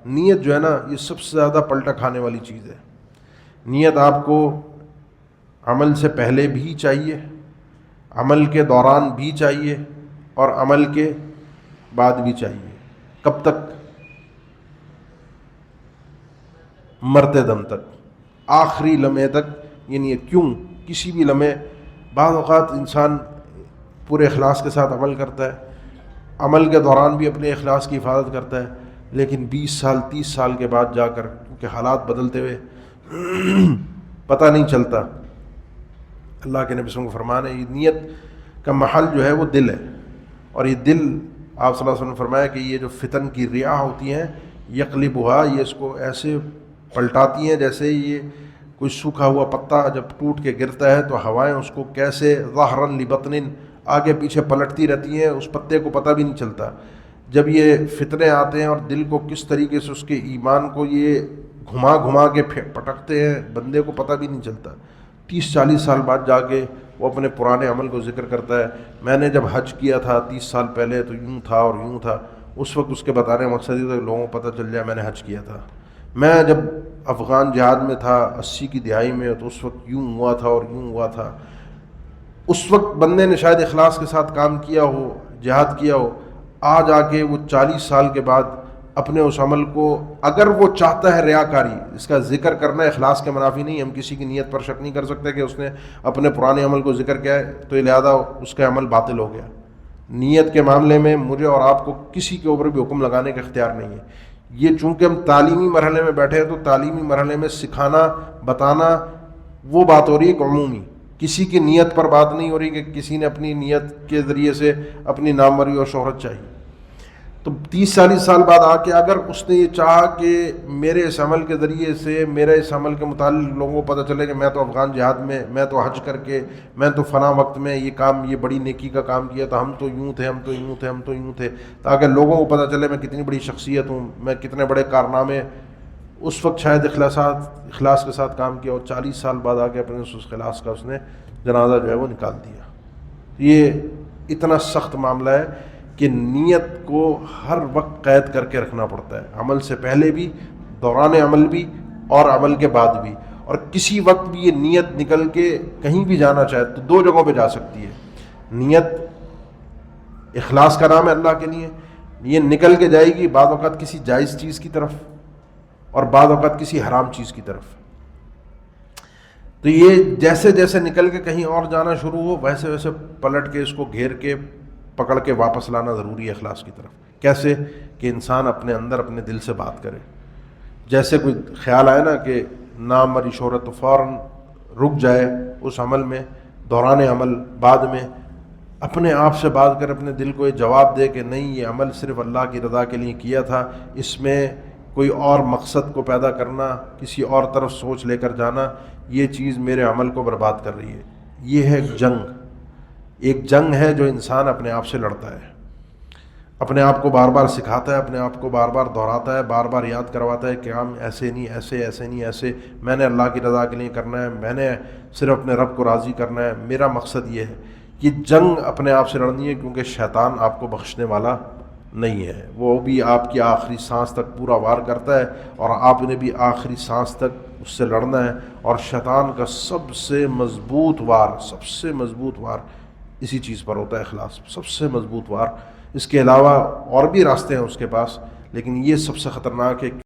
نیت جو ہے نا یہ سب سے زیادہ پلٹا کھانے والی چیز ہے۔ نیت آپ کو عمل سے پہلے بھی چاہیے، عمل کے دوران بھی چاہیے، اور عمل کے بعد بھی چاہیے۔ کب تک؟ مرتے دم تک، آخری لمحے تک یہ نیت۔ کیوں؟ کسی بھی لمحے، بعض اوقات انسان پورے اخلاص کے ساتھ عمل کرتا ہے، عمل کے دوران بھی اپنے اخلاص کی حفاظت کرتا ہے، لیکن 20 سال 30 سال کے بعد جا کر، کیونکہ حالات بدلتے ہوئے پتہ نہیں چلتا۔ اللہ کے نبی صلی اللہ علیہ وسلم کو فرمانا ہے، یہ نیت کا محل جو ہے وہ دل ہے، اور یہ دل آپ صلی اللہ علیہ وسلم نے فرمایا کہ یہ جو فتن کی ریاح ہوتی ہیں، یقلبھا، یہ اس کو ایسے پلٹاتی ہیں جیسے یہ کوئی سوکھا ہوا پتا جب ٹوٹ کے گرتا ہے تو ہوائیں اس کو کیسے ظہرن لبطن آگے پیچھے پلٹتی رہتی ہیں، اس پتے کو پتہ بھی نہیں چلتا۔ جب یہ فتنے آتے ہیں اور دل کو کس طریقے سے اس کے ایمان کو یہ گھما گھما کے پٹکتے ہیں، بندے کو پتہ بھی نہیں چلتا۔ 30-40 سال بعد جا کے وہ اپنے پرانے عمل کو ذکر کرتا ہے، میں نے جب حج کیا تھا 30 سال پہلے تو یوں تھا اور یوں تھا۔ اس وقت اس کے بتانے کا مقصد یہ تھا کہ لوگوں کو پتہ چل جائے میں نے حج کیا تھا۔ میں جب افغان جہاد میں تھا 80 کی دہائی میں تو اس وقت یوں ہوا تھا اور یوں ہوا تھا۔ اس وقت بندے نے شاید اخلاص کے ساتھ کام کیا ہو، جہاد کیا ہو، آج آ کے وہ 40 سال کے بعد اپنے اس عمل کو، اگر وہ چاہتا ہے ریاکاری، اس کا ذکر کرنا اخلاص کے منافی نہیں، ہم کسی کی نیت پر شک نہیں کر سکتے کہ اس نے اپنے پرانے عمل کو ذکر کیا ہے تو لہذا اس کا عمل باطل ہو گیا۔ نیت کے معاملے میں مجھے اور آپ کو کسی کے اوپر بھی حکم لگانے کا اختیار نہیں ہے۔ یہ چونکہ ہم تعلیمی مرحلے میں بیٹھے ہیں تو تعلیمی مرحلے میں سکھانا، بتانا وہ بات ہو رہی ہے کہ عمومی، کسی کی نیت پر بات نہیں ہو رہی کہ کسی نے اپنی نیت کے ذریعے سے اپنی ناموری اور شہرت چاہیے۔ تو 30-40 سال بعد آ کے اگر اس نے یہ چاہا کہ میرے اس عمل کے ذریعے سے، میرے اس عمل کے متعلق لوگوں کو پتہ چلے کہ میں تو افغان جہاد میں، میں تو حج کر کے، میں تو فلاں وقت میں یہ کام، یہ بڑی نیکی کا کام کیا تھا، ہم تو یوں تھے، ہم تو یوں تھے، ہم تو یوں تھے، تاکہ لوگوں کو پتہ چلے میں کتنی بڑی شخصیت ہوں، میں کتنے بڑے کارنامے، اس وقت شاید اخلاص کے ساتھ کام کیا، اور 40 سال بعد آ کے اپنے اس اخلاص کا اس نے جنازہ جو ہے وہ نکال دیا۔ یہ اتنا سخت معاملہ ہے کہ نیت کو ہر وقت قید کر کے رکھنا پڑتا ہے، عمل سے پہلے بھی، دوران عمل بھی، اور عمل کے بعد بھی۔ اور کسی وقت بھی یہ نیت نکل کے کہیں بھی جانا چاہے تو 2 جگہوں پہ جا سکتی ہے۔ نیت اخلاص کا نام ہے اللہ کے لیے، یہ نکل کے جائے گی بعض اوقات کسی جائز چیز کی طرف اور بعض اوقات کسی حرام چیز کی طرف۔ تو یہ جیسے جیسے نکل کے کہیں اور جانا شروع ہو، ویسے ویسے پلٹ کے اس کو گھیر کے پکڑ کے واپس لانا ضروری ہے اخلاص کی طرف۔ کیسے؟ کہ انسان اپنے اندر اپنے دل سے بات کرے۔ جیسے کوئی خیال آئے نا کہ نام مری شہرت، تو فوراً رک جائے اس عمل میں، دوران عمل، بعد میں اپنے آپ سے بات کر، اپنے دل کو یہ جواب دے کہ نہیں، یہ عمل صرف اللہ کی رضا کے لیے کیا تھا، اس میں کوئی اور مقصد کو پیدا کرنا، کسی اور طرف سوچ لے کر جانا، یہ چیز میرے عمل کو برباد کر رہی ہے۔ یہ ہے ایک جنگ ہے جو انسان اپنے آپ سے لڑتا ہے، اپنے آپ کو بار بار سکھاتا ہے، اپنے آپ کو بار بار دہراتا ہے، بار بار یاد کرواتا ہے کہ ہم ایسے نہیں، ایسے ایسے نہیں، ایسے میں نے اللہ کی رضا کے لیے کرنا ہے، میں نے صرف اپنے رب کو راضی کرنا ہے، میرا مقصد یہ ہے۔ یہ جنگ اپنے آپ سے لڑنی ہے، کیونکہ شیطان آپ کو بخشنے والا نہیں ہے، وہ بھی آپ کی آخری سانس تک پورا وار کرتا ہے، اور آپ نے بھی آخری سانس تک اس سے لڑنا ہے۔ اور شیطان کا سب سے مضبوط وار اسی چیز پر ہوتا ہے، اخلاص، سب سے مضبوط وار۔ اس کے علاوہ اور بھی راستے ہیں اس کے پاس، لیکن یہ سب سے خطرناک ہے۔